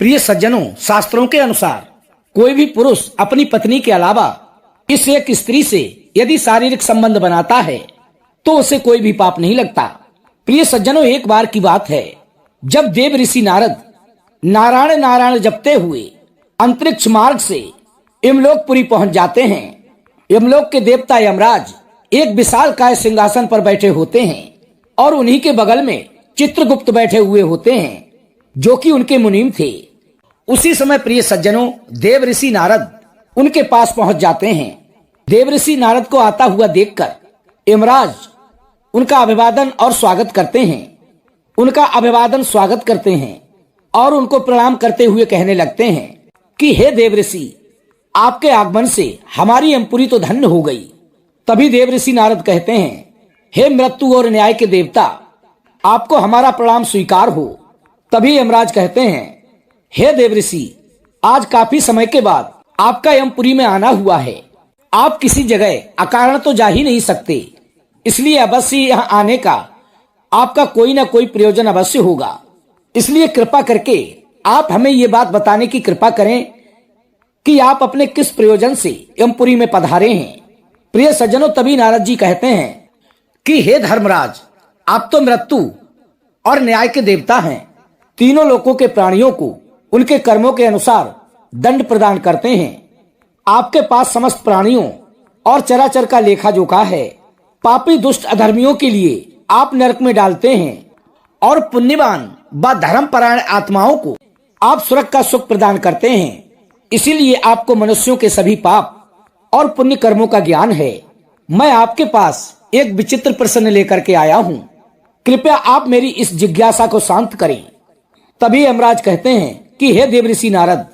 प्रिय सज्जनों, शास्त्रों के अनुसार कोई भी पुरुष अपनी पत्नी के अलावा इस एक स्त्री से यदि शारीरिक संबंध बनाता है तो उसे कोई भी पाप नहीं लगता। प्रिय सज्जनों, एक बार की बात है जब देव ऋषि नारद नारायण नारायण जपते हुए अंतरिक्ष मार्ग से यमलोकपुरी पहुंच जाते हैं। यमलोक के देवता यमराज एक विशालकाय सिंहासन पर बैठे होते हैं और उन्हीं के बगल में चित्रगुप्त बैठे हुए होते हैं जो कि उनके मुनीम थे। उसी समय प्रिय सज्जनों, देव ऋषि नारद उनके पास पहुंच जाते हैं। देव ऋषि नारद को आता हुआ देखकर यमराज उनका अभिवादन और स्वागत करते हैं और उनको प्रणाम करते हुए कहने लगते हैं कि हे देव ऋषि, आपके आगमन से हमारी यमपुरी तो धन्य हो गई। तभी देव ऋषि नारद कहते हैं, हे मृत्यु और न्याय के देवता, आपको हमारा प्रणाम स्वीकार हो। तभी यमराज कहते हैं, हे देव ऋषि, आज काफी समय के बाद आपका यमपुरी में आना हुआ है। आप किसी जगह अकारण तो जा ही नहीं सकते, इसलिए अवश्य यहाँ आने का आपका कोई ना कोई प्रयोजन अवश्य होगा। इसलिए कृपा करके आप हमें ये बात बताने की कृपा करें कि आप अपने किस प्रयोजन से यमपुरी में पधारे हैं। प्रिय सज्जनों, तभी नारद जी कहते हैं कि हे धर्मराज, आप तो मृत्यु और न्याय के देवता हैं। तीनों लोकों के प्राणियों को उनके कर्मों के अनुसार दंड प्रदान करते हैं। आपके पास समस्त प्राणियों और चराचर का लेखा जोखा है। पापी दुष्ट अधर्मियों के लिए आप नरक में डालते हैं और पुण्यवान व धर्मपरायण आत्माओं को आप स्वर्ग का सुख प्रदान करते हैं। इसीलिए आपको मनुष्यों के सभी पाप और पुण्य कर्मों का ज्ञान है। मैं आपके पास एक विचित्र प्रश्न लेकर के आया हूँ, कृपया आप मेरी इस जिज्ञासा को शांत करें। तभी यमराज कहते हैं कि हे देव ऋषि नारद,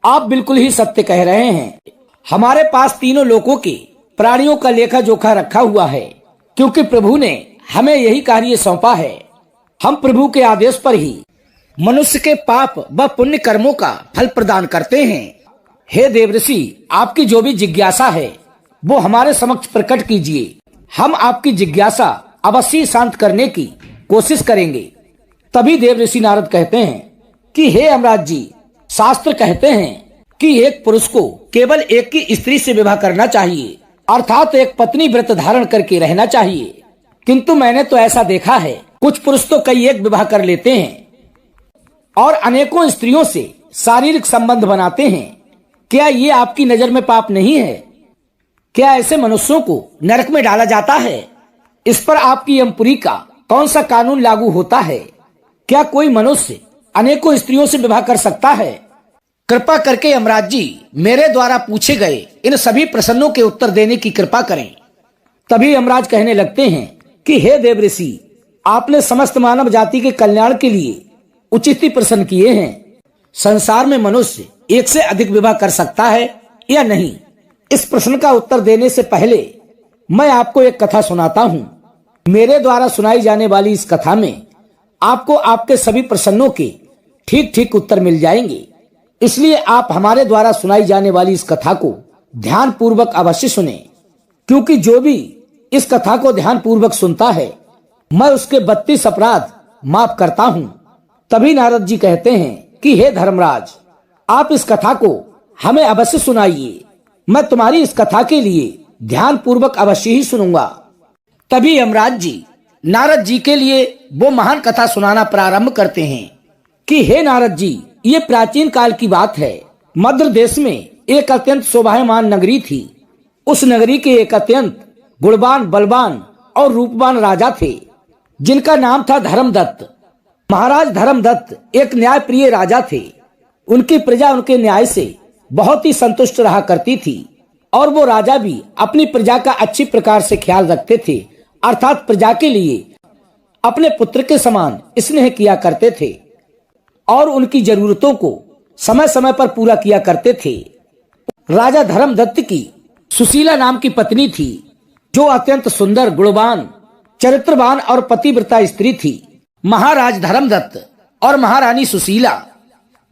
आप बिल्कुल ही सत्य कह रहे हैं। हमारे पास तीनों लोकों के प्राणियों का लेखा जोखा रखा हुआ है, क्योंकि प्रभु ने हमें यही कार्य सौंपा है। हम प्रभु के आदेश पर ही मनुष्य के पाप व पुण्य कर्मों का फल प्रदान करते हैं। हे देव ऋषि, आपकी जो भी जिज्ञासा है वो हमारे समक्ष प्रकट कीजिए। हम आपकी जिज्ञासा अवश्य शांत करने की कोशिश करेंगे। तभी देव ऋषि नारद कहते हैं कि हे यमराज जी, शास्त्र कहते हैं कि एक पुरुष को केवल एक ही स्त्री से विवाह करना चाहिए, अर्थात एक पत्नी व्रत धारण करके रहना चाहिए। किंतु मैंने तो ऐसा देखा है, कुछ पुरुष तो कई एक विवाह कर लेते हैं और अनेकों स्त्रियों से शारीरिक संबंध बनाते हैं। क्या ये आपकी नजर में पाप नहीं है? क्या ऐसे मनुष्यों को नरक में डाला जाता है? इस पर आपकी यमपुरी का कौन सा कानून लागू होता है? क्या कोई मनुष्य अनेकों स्त्रियों से विवाह कर सकता है? कृपा करके यमराज जी, मेरे द्वारा पूछे गए इन सभी प्रश्नों के उत्तर देने की कृपा करें। तभी यमराज कहने लगते हैं कि हे देव ऋषि, आपने समस्त मानव जाति के कल्याण के लिए उचित ही प्रश्न किए हैं। संसार में मनुष्य एक से अधिक विवाह कर सकता है या नहीं? इस प्रश्न का उत्तर देने से पहले मैं आपको एक कथा सुनाता हूँ। मेरे द्वारा सुनाई जाने वाली इस कथा में आपको आपके सभी प्रश्नों के ठीक ठीक उत्तर मिल जाएंगे। इसलिए आप हमारे द्वारा सुनाई जाने वाली इस कथा को ध्यान पूर्वक अवश्य सुने, क्योंकि जो भी इस कथा को ध्यान पूर्वक सुनता है मैं उसके 32 अपराध माफ करता हूँ। तभी नारद जी कहते हैं कि हे धर्मराज, आप इस कथा को हमें अवश्य सुनाइए। मैं तुम्हारी इस कथा के लिए ध्यान पूर्वक अवश्य ही सुनूंगा। तभी यमराज जी नारद जी के लिए वो महान कथा सुनाना प्रारंभ करते हैं कि हे नारद जी, ये प्राचीन काल की बात है। मध्य देश में एक अत्यंत शोभायमान नगरी थी। उस नगरी के एक अत्यंत गुणवान, बलवान और रूपवान राजा थे, जिनका नाम था धर्मदत्त। महाराज धर्मदत्त एक न्याय प्रिय राजा थे। उनकी प्रजा उनके न्याय से बहुत ही संतुष्ट रहा करती थी और वो राजा भी अपनी प्रजा का अच्छी प्रकार से ख्याल रखते थे, अर्थात प्रजा के लिए अपने पुत्र के समान स्नेह किया करते थे और उनकी जरूरतों को समय समय पर पूरा किया करते थे। राजा धर्मदत्त की सुशीला नाम की पत्नी थी, जो अत्यंत सुंदर, गुणवान, चरित्रवान और पतिव्रता स्त्री थी। महाराज धर्मदत्त और महारानी सुशीला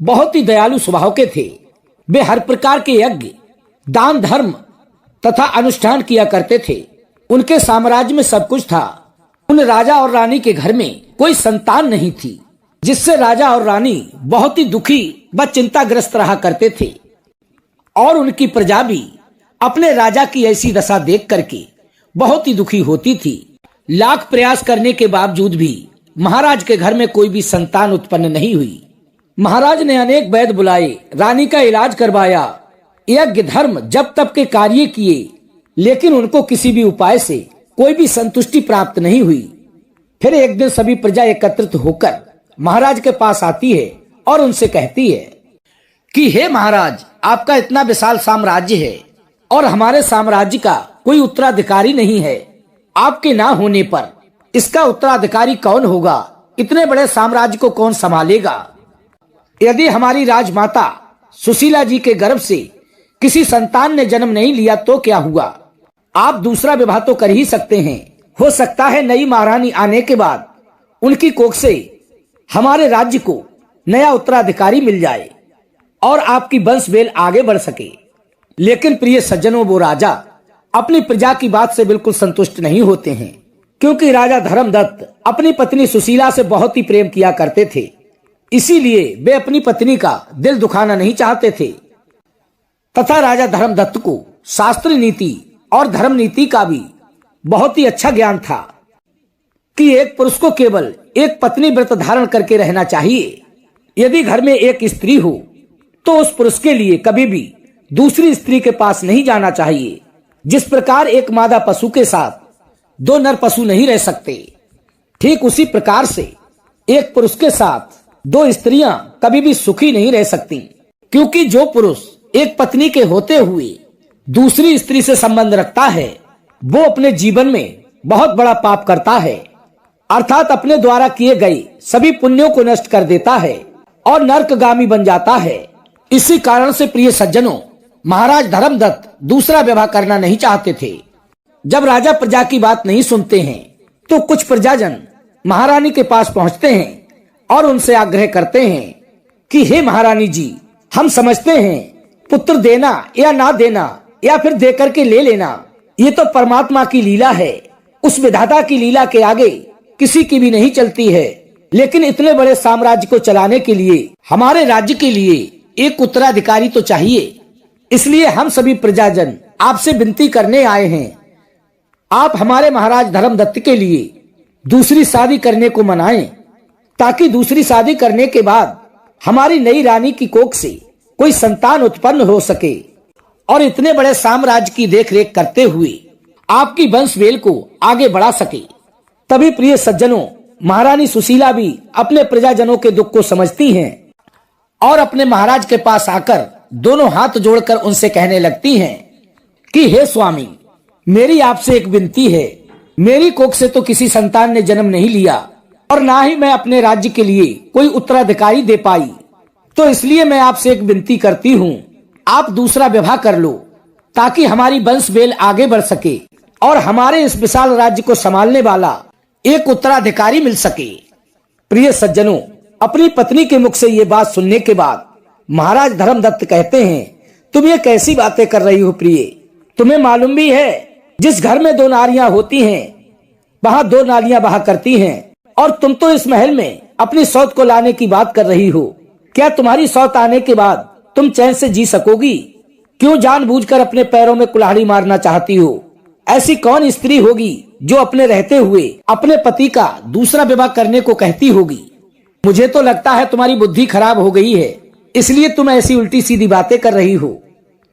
बहुत ही दयालु स्वभाव के थे। वे हर प्रकार के यज्ञ, दान, धर्म तथा अनुष्ठान किया करते थे। उनके साम्राज्य में सब कुछ था। उन राजा और रानी के घर में कोई संतान नहीं थी। जिससे राजा और रानी बहुत ही दुखी व चिंताग्रस्त रहा करते थे और उनकी प्रजा भी अपने राजा की ऐसी दशा देख करके बहुत ही दुखी होती थी। लाख प्रयास करने के बावजूद भी महाराज के घर में कोई भी संतान उत्पन्न नहीं हुई। महाराज ने अनेक वैद्य बुलाए, रानी का इलाज करवाया, यज्ञ धर्म जप तप के कार्य किए, लेकिन उनको किसी भी उपाय से कोई भी संतुष्टि प्राप्त नहीं हुई। फिर एक दिन सभी प्रजा एकत्रित होकर महाराज के पास आती है और उनसे कहती है कि हे महाराज, आपका इतना विशाल साम्राज्य है और हमारे साम्राज्य का कोई उत्तराधिकारी नहीं है। आपके ना होने पर इसका उत्तराधिकारी कौन होगा? इतने बड़े साम्राज्य को कौन संभालेगा? यदि हमारी राजमाता सुशीला जी के गर्भ से किसी संतान ने जन्म नहीं लिया तो क्या हुआ? आप दूसरा विवाह तो कर ही सकते हैं। हो सकता है नई महारानी आने के बाद उनकी कोख से हमारे राज्य को नया उत्तराधिकारी मिल जाए और आपकी वंश वेल आगे बढ़ सके। लेकिन प्रिय सज्जनों, वो राजा अपनी प्रजा की बात से बिल्कुल संतुष्ट नहीं होते हैं, क्योंकि राजा धर्मदत्त अपनी पत्नी सुशीला से बहुत ही प्रेम किया करते थे। इसीलिए वे अपनी पत्नी का दिल दुखाना नहीं चाहते थे तथा राजा धर्मदत्त को शास्त्र नीति और धर्म नीति का भी बहुत ही अच्छा ज्ञान था कि एक पुरुष को केवल एक पत्नी व्रत धारण करके रहना चाहिए। यदि घर में एक स्त्री हो तो उस पुरुष के लिए कभी भी दूसरी स्त्री के पास नहीं जाना चाहिए। जिस प्रकार एक मादा पशु के साथ दो नर पशु नहीं रह सकते, ठीक उसी प्रकार से एक पुरुष के साथ दो स्त्रियां कभी भी सुखी नहीं रह सकती, क्योंकि जो पुरुष एक पत्नी के होते हुए दूसरी स्त्री से संबंध रखता है वो अपने जीवन में बहुत बड़ा पाप करता है, अर्थात अपने द्वारा किए गए सभी पुण्यों को नष्ट कर देता है और नरकगामी बन जाता है। इसी कारण से प्रिय सज्जनों, महाराज धर्मदत्त दूसरा विवाह करना नहीं चाहते थे। जब राजा प्रजा की बात नहीं सुनते हैं तो कुछ प्रजाजन महारानी के पास पहुंचते हैं और उनसे आग्रह करते हैं कि हे महारानी जी, हम समझते हैं पुत्र देना या ना देना या फिर देकर के ले लेना ये तो परमात्मा की लीला है। उस विधाता की लीला के आगे किसी की भी नहीं चलती है। लेकिन इतने बड़े साम्राज्य को चलाने के लिए हमारे राज्य के लिए एक उत्तराधिकारी तो चाहिए। इसलिए हम सभी प्रजाजन आपसे विनती करने आए हैं, आप हमारे महाराज धर्मदत्त के लिए दूसरी शादी करने को मनाएं, ताकि दूसरी शादी करने के बाद हमारी नई रानी की कोख से कोई संतान उत्पन्न हो सके और इतने बड़े साम्राज्य की देखरेख करते हुए आपकी वंशवेल को आगे बढ़ा सके। तभी प्रिय सज्जनों, महारानी सुशीला भी अपने प्रजाजनों के दुख को समझती हैं और अपने महाराज के पास आकर दोनों हाथ जोड़कर उनसे कहने लगती हैं कि हे स्वामी, मेरी आपसे एक विनती है। मेरी कोख से तो किसी संतान ने जन्म नहीं लिया और ना ही मैं अपने राज्य के लिए कोई उत्तराधिकारी दे पाई, तो इसलिए मैं आपसे एक विनती करती हूँ, आप दूसरा विवाह कर लो ताकि हमारी वंश वेल आगे बढ़ सके और हमारे इस विशाल राज्य को संभालने वाला एक उत्तराधिकारी मिल सके। प्रिय सज्जनों, अपनी पत्नी के मुख से ये बात सुनने के बाद महाराज धर्मदत्त कहते हैं, तुम ये कैसी बातें कर रही हो प्रिय? तुम्हें मालूम भी है जिस घर में दो नारियां होती हैं वहां दो नालियां बहा करती हैं, और तुम तो इस महल में अपनी सौत को लाने की बात कर रही हो। क्या तुम्हारी सौत आने के बाद तुम चैन से जी सकोगी? क्यों जानबूझकर अपने पैरों में कुल्हाड़ी मारना चाहती हो? ऐसी कौन स्त्री होगी जो अपने रहते हुए अपने पति का दूसरा विवाह करने को कहती होगी? मुझे तो लगता है तुम्हारी बुद्धि खराब हो गई है, इसलिए तुम ऐसी उल्टी सीधी बातें कर रही हो।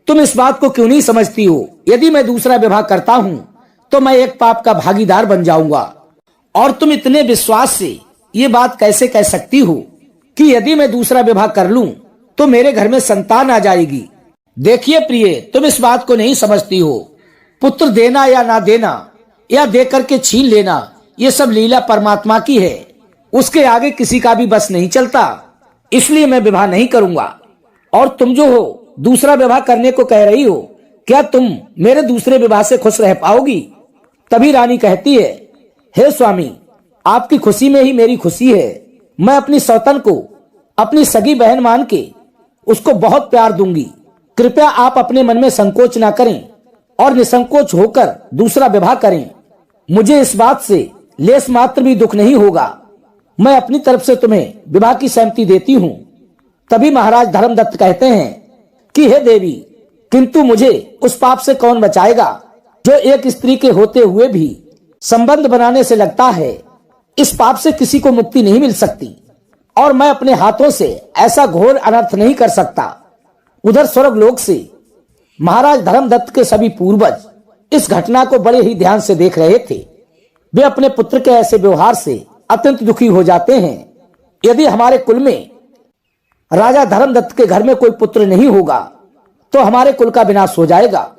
तुम इस बात को क्यों नहीं समझती हो? यदि मैं दूसरा विवाह करता हूँ तो मैं एक पाप का भागीदार बन जाऊंगा, और तुम इतने विश्वास से ये बात कैसे कह सकती हो कि यदि मैं दूसरा विवाह कर लूं तो मेरे घर में संतान आ जाएगी? देखिए प्रिय, तुम इस बात को नहीं समझती हो। पुत्र देना या ना देना या दे करके छीन लेना, ये सब लीला परमात्मा की है, उसके आगे किसी का भी बस नहीं चलता। इसलिए मैं विवाह नहीं करूंगा। और तुम जो हो दूसरा विवाह करने को कह रही हो, क्या तुम मेरे दूसरे विवाह से खुश रह पाओगी? तभी रानी कहती है, हे स्वामी, आपकी खुशी में ही मेरी खुशी है। मैं अपनी सौतन को अपनी सगी बहन मान के उसको बहुत प्यार दूंगी। कृपया आप अपने मन में संकोच ना करें और निसंकोच होकर दूसरा विवाह करें। मुझे इस बात से लेस मात्र भी दुख नहीं होगा मैं अपनी तरफ से तुम्हें विवाह की सहमति देती हूँ। तभी महाराज धर्मदत्त कहते हैं कि हे देवी, किंतु मुझे उस पाप से कौन बचाएगा जो एक स्त्री के होते हुए भी संबंध बनाने से लगता है। इस पाप से किसी को मुक्ति नहीं मिल सकती और मैं अपने हाथों से ऐसा घोर अनर्थ नहीं कर सकता। उधर स्वर्ग लोक से महाराज धर्मदत्त के सभी पूर्वज इस घटना को बड़े ही ध्यान से देख रहे थे। वे अपने पुत्र के ऐसे व्यवहार से अत्यंत दुखी हो जाते हैं। यदि हमारे कुल में राजा धर्मदत्त के घर में कोई पुत्र नहीं होगा तो हमारे कुल का विनाश हो जाएगा।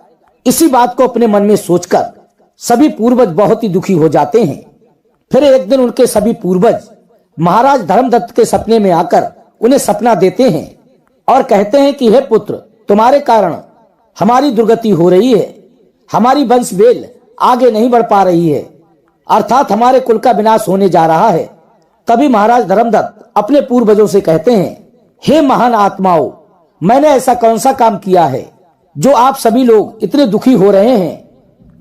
इसी बात को अपने मन में सोचकर सभी पूर्वज बहुत ही दुखी हो जाते हैं। फिर एक दिन उनके सभी पूर्वज महाराज धर्मदत्त के सपने में आकर उन्हें सपना देते हैं और कहते हैं कि हे पुत्र, तुम्हारे कारण हमारी दुर्गति हो रही है, हमारी वंश बेल आगे नहीं बढ़ पा रही है, अर्थात हमारे कुल का विनाश होने जा रहा है। तभी महाराज धर्मदत्त अपने पूर्वजों से कहते हैं, हे महान आत्माओं, मैंने ऐसा कौन सा काम किया है जो आप सभी लोग इतने दुखी हो रहे हैं।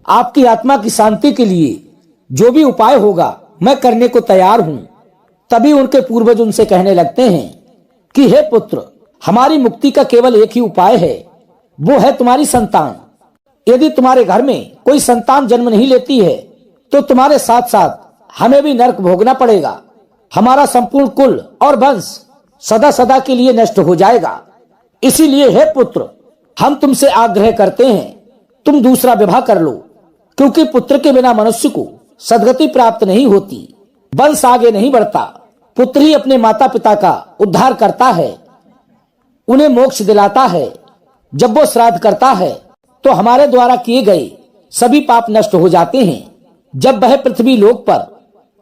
आपकी आत्मा की शांति के लिए जो भी उपाय होगा मैं करने को तैयार हूँ। तभी उनके पूर्वज उनसे कहने लगते हैं कि हे पुत्र, हमारी मुक्ति का केवल एक ही उपाय है, वो है तुम्हारी संतान। यदि तुम्हारे घर में कोई संतान जन्म नहीं लेती है तो तुम्हारे साथ साथ हमें भी नरक भोगना पड़ेगा। हमारा संपूर्ण कुल और वंश सदा सदा के लिए नष्ट हो जाएगा। इसीलिए हे पुत्र, हम तुमसे आग्रह करते हैं, तुम दूसरा विवाह कर लो, क्योंकि पुत्र के बिना मनुष्य को सदगति प्राप्त नहीं होती, वंश आगे नहीं बढ़ता। पुत्र ही अपने माता पिता का उद्धार करता है, उन्हें मोक्ष दिलाता है। जब वो श्राद्ध करता है तो हमारे द्वारा किए गए सभी पाप नष्ट हो जाते हैं। जब वह पृथ्वी लोक पर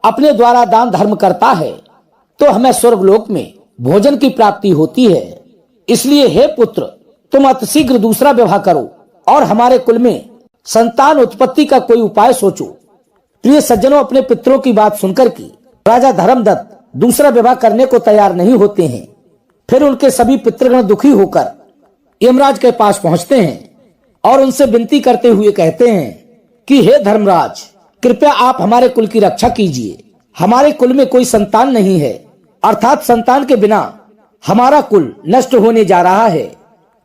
अपने द्वारा दान धर्म करता है तो हमें स्वर्ग लोक में भोजन की प्राप्ति होती है। इसलिए हे पुत्र, तुम अतिशीघ्र दूसरा विवाह करो और हमारे कुल में संतान उत्पत्ति का कोई उपाय सोचो। प्रिय सज्जनों, अपने पितरों की बात सुनकर के राजा धर्मदत्त दूसरा विवाह करने को तैयार नहीं होते हैं। फिर उनके सभी पितृगण दुखी होकर यमराज के पास पहुंचते हैं और उनसे विनती करते हुए कहते हैं कि हे धर्मराज, कृपया आप हमारे कुल की रक्षा कीजिए। हमारे कुल में कोई संतान नहीं है, अर्थात संतान के बिना हमारा कुल नष्ट होने जा रहा है।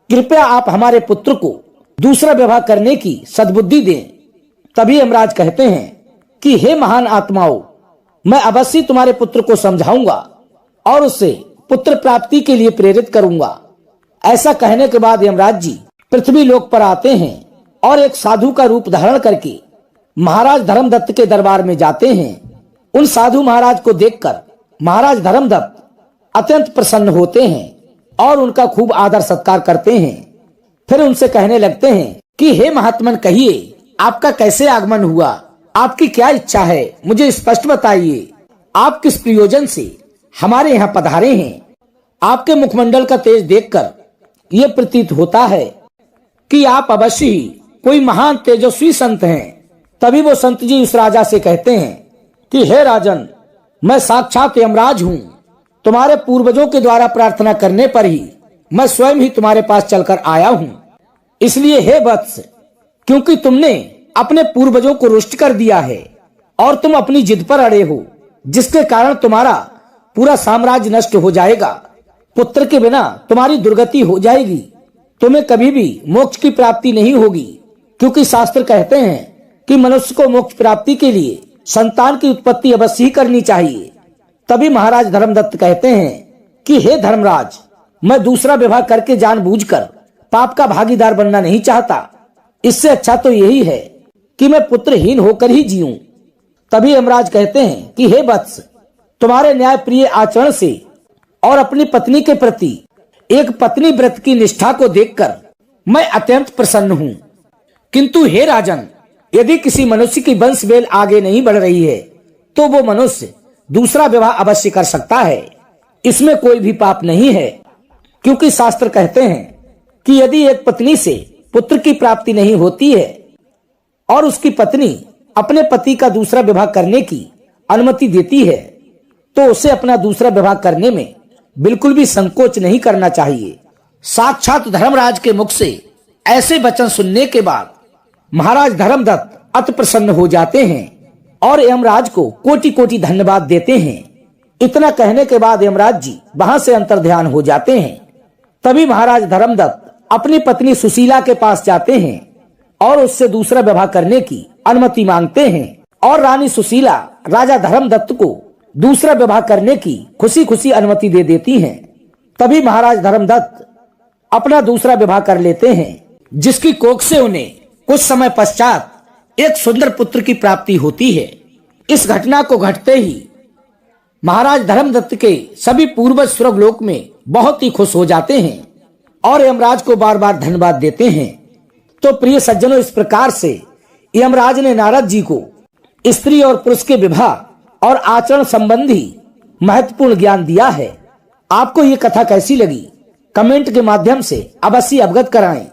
कृपया आप हमारे पुत्र को दूसरा विवाह करने की सद्बुद्धि दें। तभी यमराज कहते हैं कि हे महान आत्माओं, मैं अवश्य तुम्हारे पुत्र को समझाऊंगा और उससे पुत्र प्राप्ति के लिए प्रेरित करूंगा। ऐसा कहने के बाद यमराज जी पृथ्वी लोक पर आते हैं और एक साधु का रूप धारण करके महाराज धर्मदत्त के दरबार में जाते हैं। उन साधु महाराज को देखकर महाराज धर्मदत्त अत्यंत प्रसन्न होते हैं और उनका खूब आदर सत्कार करते हैं। फिर उनसे कहने लगते हैं कि हे महात्मन, कहिए आपका कैसे आगमन हुआ, आपकी क्या इच्छा है, मुझे स्पष्ट बताइए। आप किस प्रयोजन से हमारे यहाँ पधारे हैं। आपके मुखमंडल का तेज देखकर ये प्रतीत होता है कि आप अवश्य ही कोई महान तेजस्वी संत हैं। तभी वो संत जी उस राजा से कहते हैं कि हे राजन, मैं साक्षात यमराज हूँ। तुम्हारे पूर्वजों के द्वारा प्रार्थना करने पर ही मैं स्वयं ही तुम्हारे पास चलकर आया हूँ। इसलिए हे वत्स, क्योंकि तुमने अपने पूर्वजों को रुष्ट कर दिया है और तुम अपनी जिद पर अड़े हो, जिसके कारण तुम्हारा पूरा साम्राज्य नष्ट हो जाएगा। पुत्र के बिना तुम्हारी दुर्गति हो जाएगी। तुम्हें कभी भी मोक्ष की प्राप्ति नहीं होगी, क्योंकि शास्त्र कहते हैं कि मनुष्य को मोक्ष प्राप्ति के लिए संतान की उत्पत्ति अवश्य ही करनी चाहिए। तभी महाराज धर्मदत्त कहते हैं कि हे धर्मराज, मैं दूसरा विवाह करके जानबूझकर पाप का भागीदार बनना नहीं चाहता। इससे अच्छा तो यही है कि मैं पुत्रहीन होकर ही जीऊं। तभी यमराज कहते हैं कि हे वत्स, तुम्हारे न्याय प्रिय आचरण से और अपनी पत्नी के प्रति एक पत्नी व्रत की निष्ठा को देखकर मैं अत्यंत प्रसन्न हूँ। किंतु हे राजन, यदि किसी मनुष्य की वंश बेल आगे नहीं बढ़ रही है तो वो मनुष्य दूसरा विवाह अवश्य कर सकता है। इसमें कोई भी पाप नहीं है, क्योंकि शास्त्र कहते हैं कि यदि एक पत्नी से पुत्र की प्राप्ति नहीं होती है और उसकी पत्नी अपने पति का दूसरा विवाह करने की अनुमति देती है तो उसे अपना दूसरा विवाह करने में बिल्कुल भी संकोच नहीं करना चाहिए। साक्षात धर्मराज के मुख से ऐसे वचन सुनने के बाद महाराज धर्मदत्त अति प्रसन्न हो जाते हैं और यमराज को कोटि कोटि धन्यवाद देते हैं। इतना कहने के बाद यमराज जी वहां से अंतर्ध्यान हो जाते हैं। तभी महाराज धर्मदत्त अपनी पत्नी सुशीला के पास जाते हैं और उससे दूसरा विवाह करने की अनुमति मांगते हैं और रानी सुशीला राजा धर्मदत्त को दूसरा विवाह करने की खुशी खुशी अनुमति दे देती हैं। तभी महाराज धर्मदत्त अपना दूसरा विवाह कर लेते हैं, जिसकी कोख से उन्हें कुछ समय पश्चात एक सुंदर पुत्र की प्राप्ति होती है। इस घटना को घटते ही महाराज धर्मदत्त के सभी पूर्वज स्वर्गलोक में बहुत ही खुश हो जाते हैं और यमराज को बार बार धन्यवाद देते हैं। तो प्रिय सज्जनों, इस प्रकार से यमराज ने नारद जी को स्त्री और पुरुष के विवाह और आचरण संबंधी महत्वपूर्ण ज्ञान दिया है। आपको ये कथा कैसी लगी कमेंट के माध्यम से अवश्य अवगत कराएं।